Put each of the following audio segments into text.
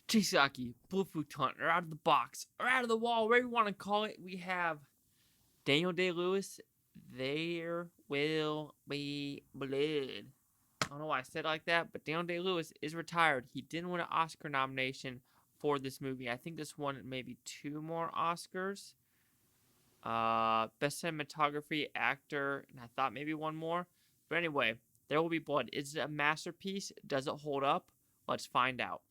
Chisaki, Blue Futon, or out of the box, or out of the wall, whatever you want to call it, we have Daniel Day-Lewis. There will be blood. I don't know why I said it like that, but Daniel Day-Lewis is retired. He didn't win an Oscar nomination for this movie. I think this won maybe 2 more Oscars. Best cinematography, actor, and I thought maybe 1 more. But anyway, There Will Be Blood. Is it a masterpiece? Does it hold up? Let's find out.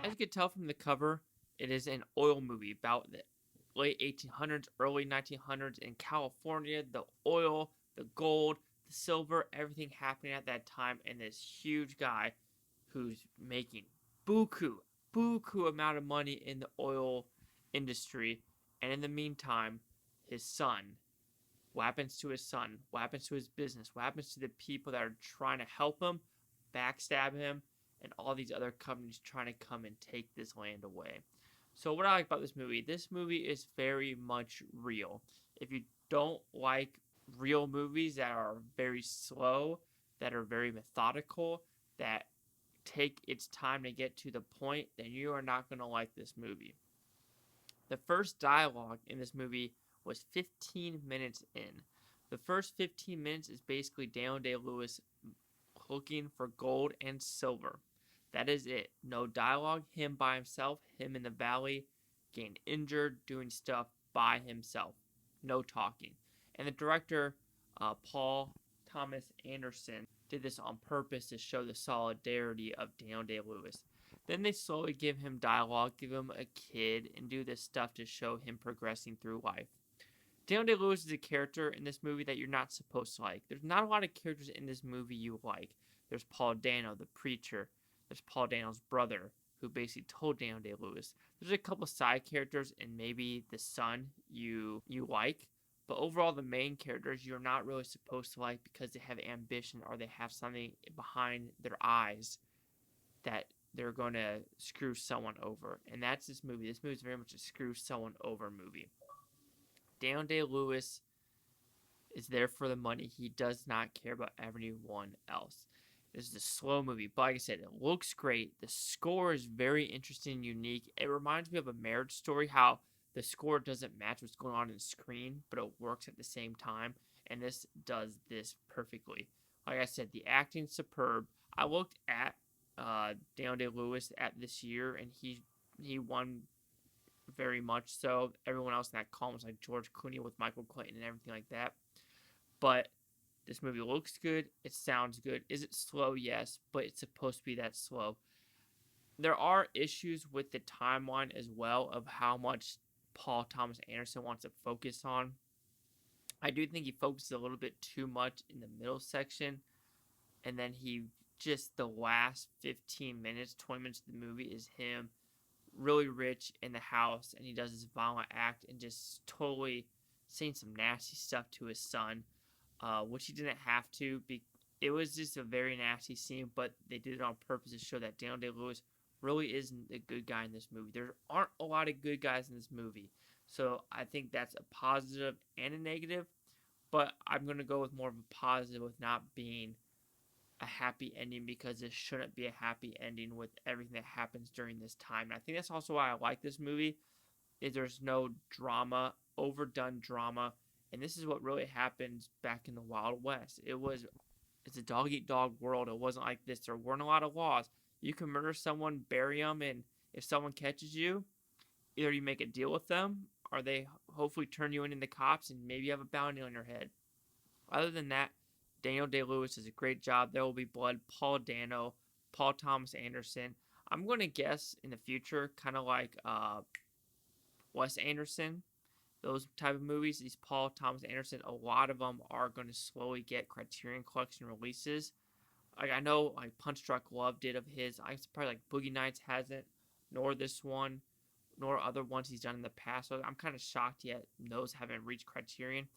As you can tell from the cover, it is an oil movie about the late 1800s, early 1900s in California. The oil, the gold, the silver, everything happening at that time, and this huge guy who's making buku amount of money in the oil industry. And in the meantime, his son, what happens to his son? What happens to his business? What happens to the people that are trying to help him, backstab him, and all these other companies trying to come and take this land away? So what I like about this movie is very much real. If you don't like real movies that are very slow, that are very methodical, that take its time to get to the point, then you are not going to like this movie. The first dialogue in this movie was 15 minutes in. The first 15 minutes is basically Daniel Day-Lewis looking for gold and silver. That is it. No dialogue. Him by himself. Him in the valley, getting injured, doing stuff by himself. No talking. And the director, Paul Thomas Anderson, did this on purpose to show the solidarity of Daniel Day-Lewis. Then they slowly give him dialogue, give him a kid, and do this stuff to show him progressing through life. Daniel Day-Lewis is a character in this movie that you're not supposed to like. There's not a lot of characters in this movie you like. There's Paul Dano, the preacher. There's Paul Dano's brother, who basically told Daniel Day-Lewis. There's a couple side characters and maybe the son you like. But overall, the main characters you're not really supposed to like because they have ambition or they have something behind their eyes that they're going to screw someone over. And that's this movie. This movie is very much a screw someone over movie. Daniel Day-Lewis is there for the money. He does not care about everyone else. This is a slow movie, but like I said, it looks great. The score is very interesting and unique. It reminds me of A Marriage Story, how the score doesn't match what's going on in the screen, but it works at the same time, and this does this perfectly. Like I said, the acting's superb. I looked at Daniel Day-Lewis at this year, and he won very much so. Everyone else in that column was like George Clooney with Michael Clayton and everything like that. But this movie looks good. It sounds good. Is it slow? Yes, but it's supposed to be that slow. There are issues with the timeline as well of how much Paul Thomas Anderson wants to focus on. I do think he focuses a little bit too much in the middle section, and then the last 15 minutes, 20 minutes of the movie is him really rich in the house, and he does this violent act and just totally saying some nasty stuff to his son, which he didn't have to. It was just a very nasty scene, but they did it on purpose to show that Daniel Day-Lewis really isn't a good guy in this movie. There aren't a lot of good guys in this movie, so I think that's a positive and a negative, but I'm going to go with more of a positive with not being a happy ending, because this shouldn't be a happy ending with everything that happens during this time. And I think that's also why I like this movie, is there's no drama, overdone drama. And this is what really happens back in the Wild West. It's a dog eat dog world. It wasn't like this. There weren't a lot of laws. You can murder someone, bury them, and if someone catches you, either you make a deal with them or they hopefully turn you into the cops and maybe you have a bounty on your head. Other than that, Daniel Day-Lewis does a great job. There Will Be Blood, Paul Dano, Paul Thomas Anderson. I'm going to guess in the future, kind of like Wes Anderson, those type of movies, these Paul Thomas Anderson, a lot of them are going to slowly get Criterion Collection releases. Like I know, like Punch Drunk Love did of his. I probably like Boogie Nights hasn't, nor this one, nor other ones he's done in the past. So I'm kind of shocked yet those haven't reached Criterion.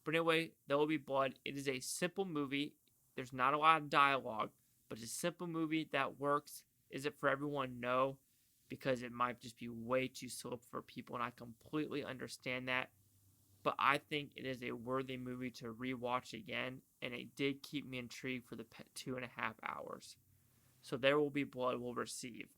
But anyway, There Will Be Blood. It is a simple movie. There's not a lot of dialogue, but it's a simple movie that works. Is it for everyone? No, because it might just be way too slow for people, and I completely understand that. but I think it is a worthy movie to rewatch again, and it did keep me intrigued for the 2.5 hours. So There Will Be Blood will receive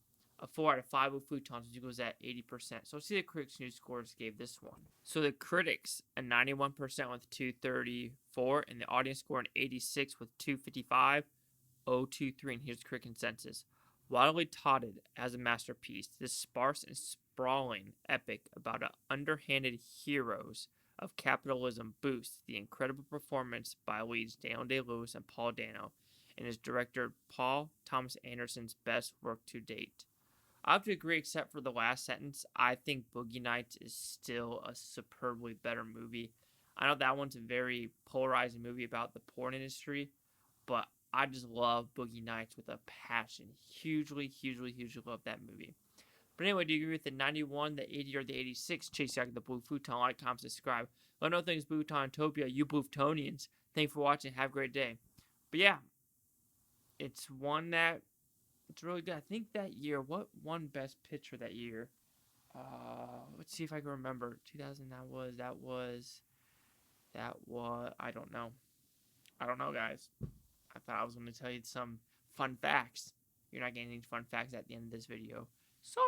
a 4 out of 5 with Futons, which equals at 80%. So let's see the critics' news scores gave this one. So the critics, a 91% with 234, and the audience score an 86 with 255, 023, and here's the critic consensus. Widely touted as a masterpiece, this sparse and sprawling epic about underhanded heroes of capitalism boosts the incredible performance by leads Daniel Day-Lewis and Paul Dano, and is director Paul Thomas Anderson's best work to date. I have to agree, except for the last sentence. I think Boogie Nights is still a superbly better movie. I know that one's a very polarizing movie about the porn industry, but I just love Boogie Nights with a passion. Hugely love that movie. But anyway, do you agree with the 91, the 80, or the 86? Chase out the Blue Futon. Like, comment, subscribe. Let me know things Bluetonian-topia, you Bluetonians. Thanks for watching. Have a great day. But yeah, it's one that it's really good. I think that year, what won Best Picture that year? Let's see if I can remember. 2000. That was. I don't know. I don't know, guys. I thought I was going to tell you some fun facts. You're not getting any fun facts at the end of this video. Sorry.